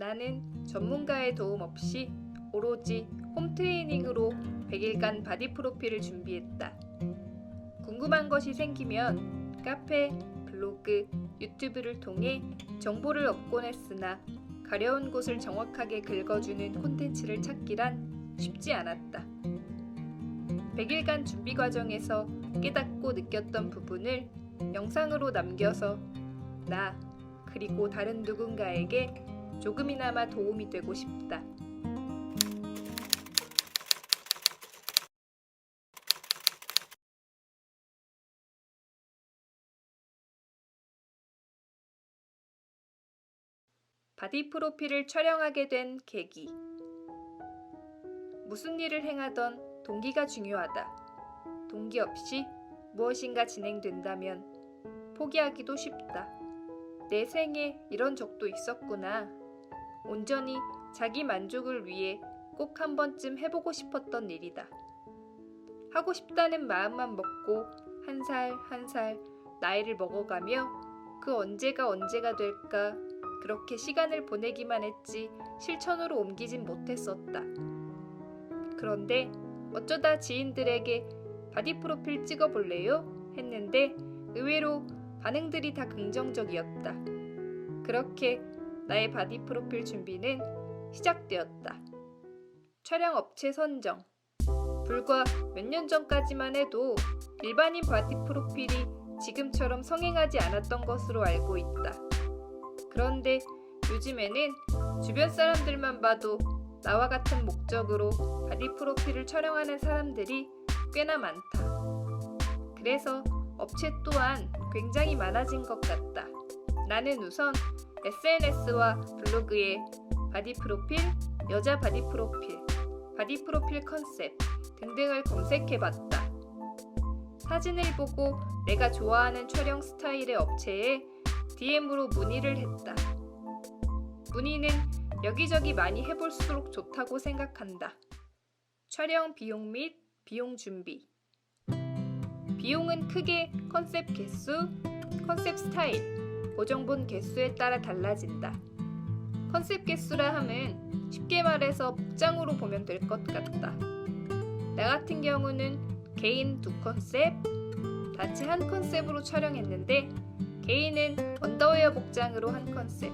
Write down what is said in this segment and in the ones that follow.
나는 전문가의 도움 없이 오로지 홈트레이닝으로 100일간 바디 프로필을 준비했다. 궁금한 것이 생기면 카페, 블로그, 유튜브를 통해 정보를 얻곤 했으나 가려운 곳을 정확하게 긁어주는 콘텐츠를 찾기란 쉽지 않았다. 100일간 준비 과정에서 깨닫고 느꼈던 부분을 영상으로 남겨서 나 그리고 다른 누군가에게 조금이나마 도움이 되고 싶다. 바디 프로필을 촬영하게 된 계기. 무슨 일을 행하던 동기가 중요하다. 동기 없이 무엇인가 진행된다면 포기하기도 쉽다. 내 생에 이런 적도 있었구나. 온전히 자기 만족을 위해 꼭 한 번쯤 해보고 싶었던 일이다. 하고 싶다는 마음만 먹고 한 살 한 살 나이를 먹어가며 그 언제가 될까 그렇게 시간을 보내기만 했지 실천으로 옮기진 못했었다. 그런데 어쩌다 지인들에게 바디 프로필 찍어볼래요? 했는데 의외로 반응들이 다 긍정적이었다. 그렇게 나의 바디 프로필 준비는 시작되었다. 촬영 업체 선정. 불과 몇 년 전까지만 해도 일반인 바디 프로필이 지금처럼 성행하지 않았던 것으로 알고 있다. 그런데 요즘에는 주변 사람들만 봐도 나와 같은 목적으로 바디 프로필을 촬영하는 사람들이 꽤나 많다. 그래서 업체 또한 굉장히 많아진 것 같다. 나는 우선 SNS와 블로그에 바디 프로필, 여자 바디 프로필, 바디 프로필 컨셉 등등을 검색해봤다. 사진을 보고 내가 좋아하는 촬영 스타일의 업체에 DM으로 문의를 했다. 문의는 여기저기 많이 해볼수록 좋다고 생각한다. 촬영 비용 및 비용 준비. 비용은 크게 컨셉 개수, 컨셉 스타일, 보정본 개수에 따라 달라진다. 컨셉 개수라 함은 쉽게 말해서 복장으로 보면 될 것 같다. 나 같은 경우는 개인 2컨셉, 단체 1컨셉으로 촬영했는데 개인은 언더웨어 복장으로 1컨셉,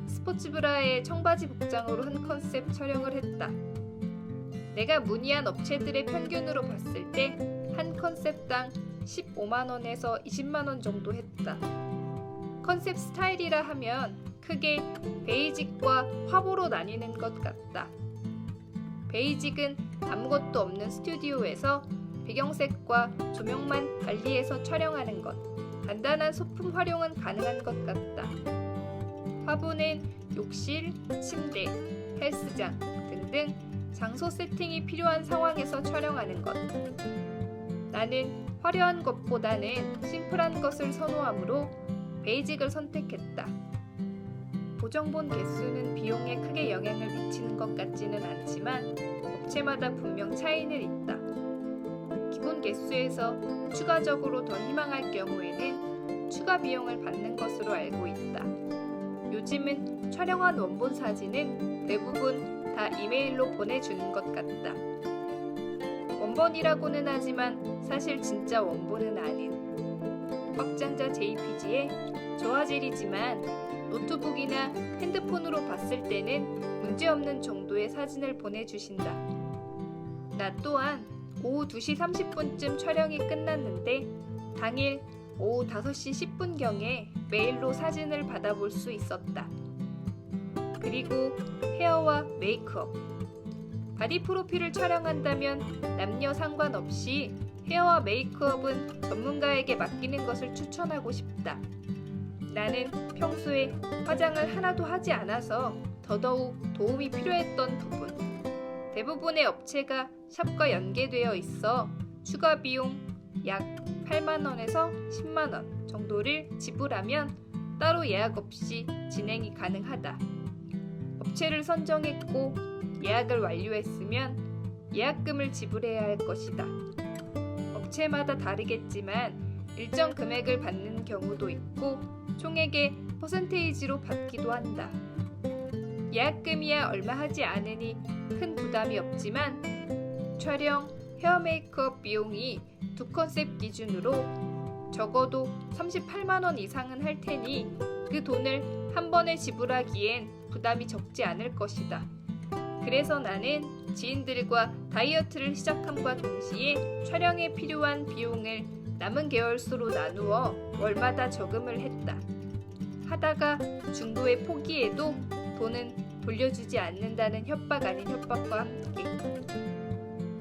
스포츠 브라에 청바지 복장으로 1컨셉 촬영을 했다. 내가 문의한 업체들의 평균으로 봤을 때 한 컨셉당 15만원에서 20만원 정도 했다. 컨셉 스타일이라 하면 크게 베이직과 화보로 나뉘는 것 같다. 베이직은 아무것도 없는 스튜디오에서 배경색과 조명만 관리해서 촬영하는 것. 간단한 소품 활용은 가능한 것 같다. 화보는 욕실, 침대, 헬스장 등등 장소 세팅이 필요한 상황에서 촬영하는 것. 나는 화려한 것보다는 심플한 것을 선호하므로 베이직을 선택했다. 보정본 개수는 비용에 크게 영향을 미치는 것 같지는 않지만 업체마다 분명 차이는 있다. 기본 개수에서 추가적으로 더 희망할 경우에는 추가 비용을 받는 것으로 알고 있다. 요즘은 촬영한 원본 사진은 대부분 다 이메일로 보내주는 것 같다. 원본이라고는 하지만 사실 진짜 원본은 아닌 확장자 JPG에 저화질이지만 노트북이나 핸드폰으로 봤을 때는 문제없는 정도의 사진을 보내주신다. 나 또한 오후 2시 30분쯤 촬영이 끝났는데 당일 오후 5시 10분경에 메일로 사진을 받아볼 수 있었다. 그리고 헤어와 메이크업. 바디 프로필을 촬영한다면 남녀 상관없이 헤어와 메이크업은 전문가에게 맡기는 것을 추천하고 싶다. 나는 평소에 화장을 하나도 하지 않아서 더더욱 도움이 필요했던 부분. 대부분의 업체가 샵과 연계되어 있어 추가 비용 약 8만원에서 10만원 정도를 지불하면 따로 예약 없이 진행이 가능하다. 업체를 선정했고 예약을 완료했으면 예약금을 지불해야 할 것이다. 업체마다 다르겠지만 일정 금액을 받는 경우도 있고 총액의 퍼센테이지로 받기도 한다. 예약금이야 얼마 하지 않으니 큰 부담이 없지만 촬영, 헤어 메이크업 비용이 두 컨셉 기준으로 적어도 38만 원 이상은 할 테니 그 돈을 한 번에 지불하기엔 부담이 적지 않을 것이다. 그래서 나는 지인들과 다이어트를 시작함과 동시에 촬영에 필요한 비용을 남은 계열수로 나누어 월마다 저금을 했다. 하다가 중도에 포기해도 돈은 돌려주지 않는다는 협박 아닌 협박과 함께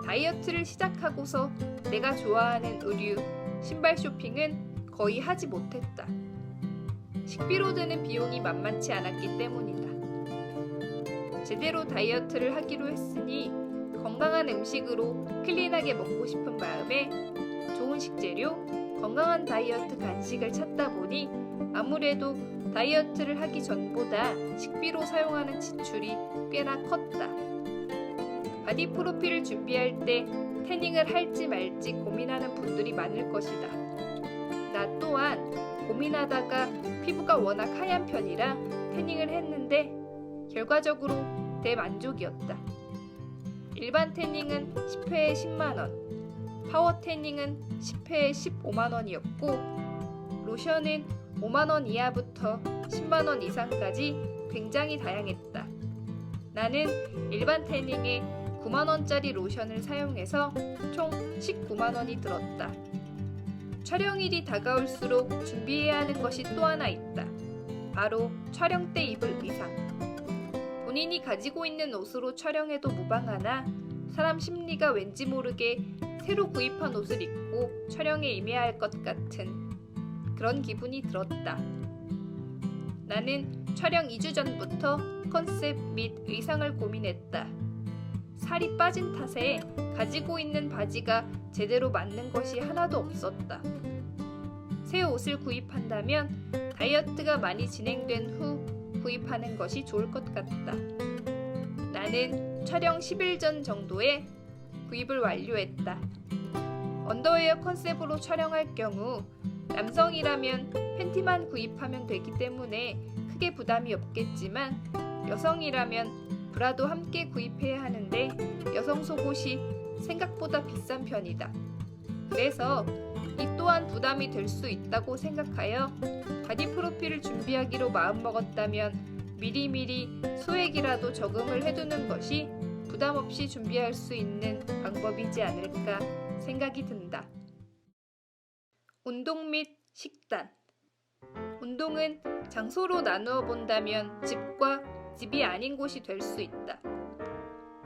다이어트를 시작하고서 내가 좋아하는 의류, 신발 쇼핑은 거의 하지 못했다. 식비로 드는 비용이 만만치 않았기 때문이다. 제대로 다이어트를 하기로 했으니 건강한 음식으로 클린하게 먹고 싶은 마음에 좋은 식재료, 건강한 다이어트 간식을 찾다 보니 아무래도 다이어트를 하기 전보다 식비로 사용하는 지출이 꽤나 컸다. 바디 프로필을 준비할 때 태닝을 할지 말지 고민하는 분들이 많을 것이다. 나 또한 고민하다가 피부가 워낙 하얀 편이라 태닝을 했는데 결과적으로 대만족이었다. 일반 태닝은 10회에 10만원, 파워 태닝은 10회에 15만원이었고 로션은 5만원 이하부터 10만원 이상까지 굉장히 다양했다. 나는 일반 태닝에 9만원짜리 로션을 사용해서 총 19만원이 들었다. 촬영일이 다가올수록 준비해야 하는 것이 또 하나 있다. 바로 촬영 때 입을 의상. 본인이 가지고 있는 옷으로 촬영해도 무방하나 사람 심리가 왠지 모르게 새로 구입한 옷을 입고 촬영에 임해야 할 것 같은 그런 기분이 들었다. 나는 촬영 2주 전부터 컨셉 및 의상을 고민했다. 살이 빠진 탓에 가지고 있는 바지가 제대로 맞는 것이 하나도 없었다. 새 옷을 구입한다면 다이어트가 많이 진행된 후 구입하는 것이 좋을 것 같다. 나는 촬영 10일 전 정도에 구입을 완료했다. 언더웨어 컨셉으로 촬영할 경우 남성이라면 팬티만 구입하면 되기 때문에 크게 부담이 없겠지만 여성이라면 브라도 함께 구입해야 하는데 여성 속옷이 생각보다 비싼 편이다. 그래서 이 또한 부담이 될 수 있다고 생각하여 바디 프로필을 준비하기로 마음먹었다면 미리미리 소액이라도 저금을 해두는 것이 부담 없이 준비할 수 있는 방법이지 않을까 생각이 든다. 운동 및 식단. 운동은 장소로 나누어 본다면 집과 집이 아닌 곳이 될 수 있다.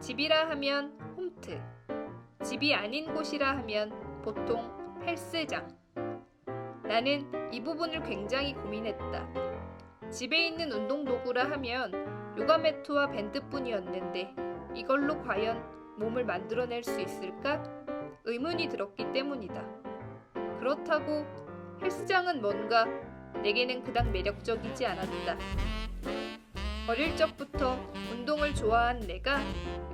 집이라 하면 홈트, 집이 아닌 곳이라 하면 보통 헬스장. 나는 이 부분을 굉장히 고민했다. 집에 있는 운동 도구라 하면 요가 매트와 밴드뿐이었는데 이걸로 과연 몸을 만들어낼 수 있을까? 의문이 들었기 때문이다. 그렇다고 헬스장은 뭔가 내게는 그닥 매력적이지 않았다. 어릴 적부터 운동을 좋아한 내가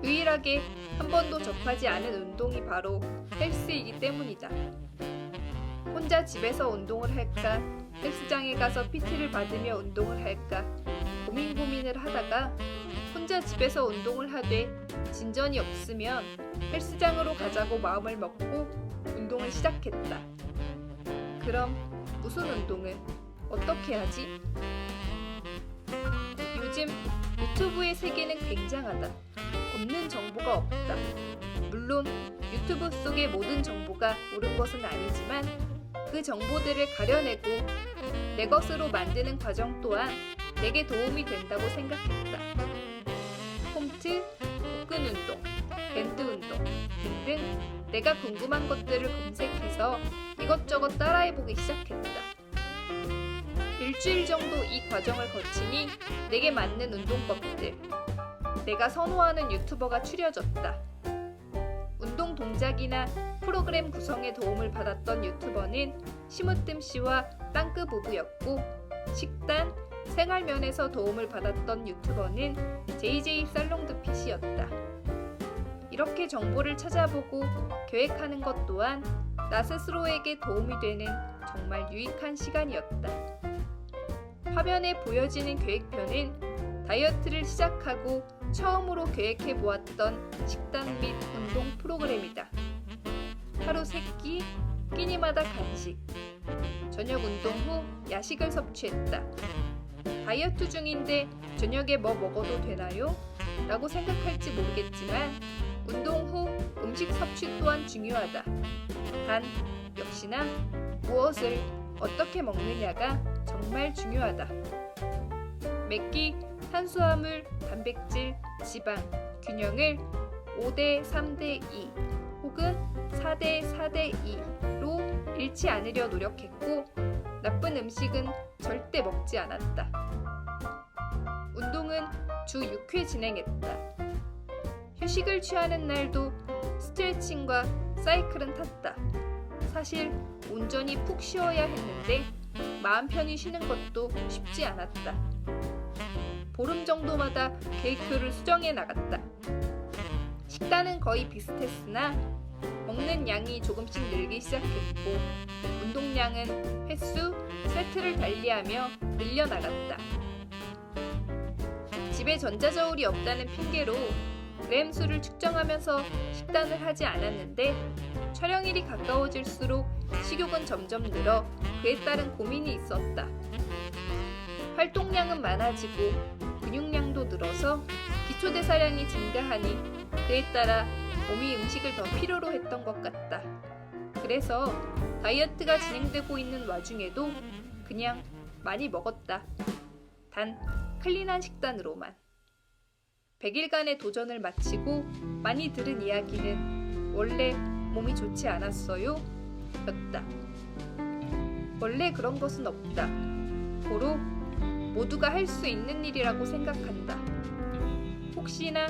유일하게 한 번도 접하지 않은 운동이 바로 헬스이기 때문이다. 혼자 집에서 운동을 할까, 헬스장에 가서 PT를 받으며 운동을 할까 고민을 하다가 혼자 집에서 운동을 하되 진전이 없으면 헬스장으로 가자고 마음을 먹고 운동을 시작했다. 그럼 무슨 운동은 어떻게 하지? 요즘 유튜브의 세계는 굉장하다. 없는 정보가 없다. 물론 유튜브 속의 모든 정보가 옳은 것은 아니지만 그 정보들을 가려내고 내 것으로 만드는 과정 또한 내게 도움이 된다고 생각했다. 홈트, 복근 운동, 밴드 운동 등등 내가 궁금한 것들을 검색해서 이것저것 따라해보기 시작했다. 일주일 정도 이 과정을 거치니 내게 맞는 운동법들, 내가 선호하는 유튜버가 추려졌다. 운동 동작이나 프로그램 구성에 도움을 받았던 유튜버는 심으뜸씨와 땅크 부부였고 식단, 생활 면에서 도움을 받았던 유튜버는 JJ 살롱드핏이었다. 이렇게 정보를 찾아보고 계획하는 것 또한 나 스스로에게 도움이 되는 정말 유익한 시간이었다. 화면에 보여지는 계획표는 다이어트를 시작하고 처음으로 계획해 보았던 식단 및 운동 프로그램이다. 하루 3끼, 끼니마다 간식, 저녁 운동 후 야식을 섭취했다. 다이어트 중인데 저녁에 뭐 먹어도 되나요? 라고 생각할지 모르겠지만 운동 후 음식 섭취 또한 중요하다. 단, 역시나 무엇을 어떻게 먹느냐가 정말 중요하다. 매끼 탄수화물, 단백질, 지방, 균형을 5대 3대 2 혹은 4대 4대 2로 잃지 않으려 노력했고 나쁜 음식은 절대 먹지 않았다. 운동은 주 6회 진행했다. 휴식을 취하는 날도 스트레칭과 사이클은 탔다. 사실 온전히 푹 쉬어야 했는데 마음 편히 쉬는 것도 쉽지 않았다. 보름 정도마다 계획표를 수정해 나갔다. 식단은 거의 비슷했으나 먹는 양이 조금씩 늘기 시작했고 운동량은 횟수, 세트를 달리하며 늘려나갔다. 집에 전자저울이 없다는 핑계로 그램 수를 측정하면서 식단을 하지 않았는데 촬영일이 가까워질수록 식욕은 점점 늘어 그에 따른 고민이 있었다. 활동량은 많아지고 근육량도 늘어서 기초대사량이 증가하니 그에 따라 몸이 음식을 더 필요로 했던 것 같다. 그래서 다이어트가 진행되고 있는 와중에도 그냥 많이 먹었다. 단 클린한 식단으로만. 100일간의 도전을 마치고 많이 들은 이야기는 원래 몸이 좋지 않았어요? 였다. 원래 그런 것은 없다. 고로 모두가 할 수 있는 일이라고 생각한다. 혹시나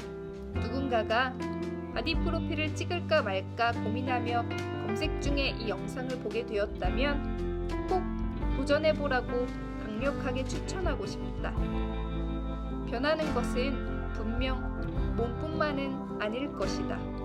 누군가가 바디 프로필을 찍을까 말까 고민하며 검색 중에 이 영상을 보게 되었다면 꼭 도전해보라고 강력하게 추천하고 싶다. 변하는 것은 분명 몸뿐만은 아닐 것이다.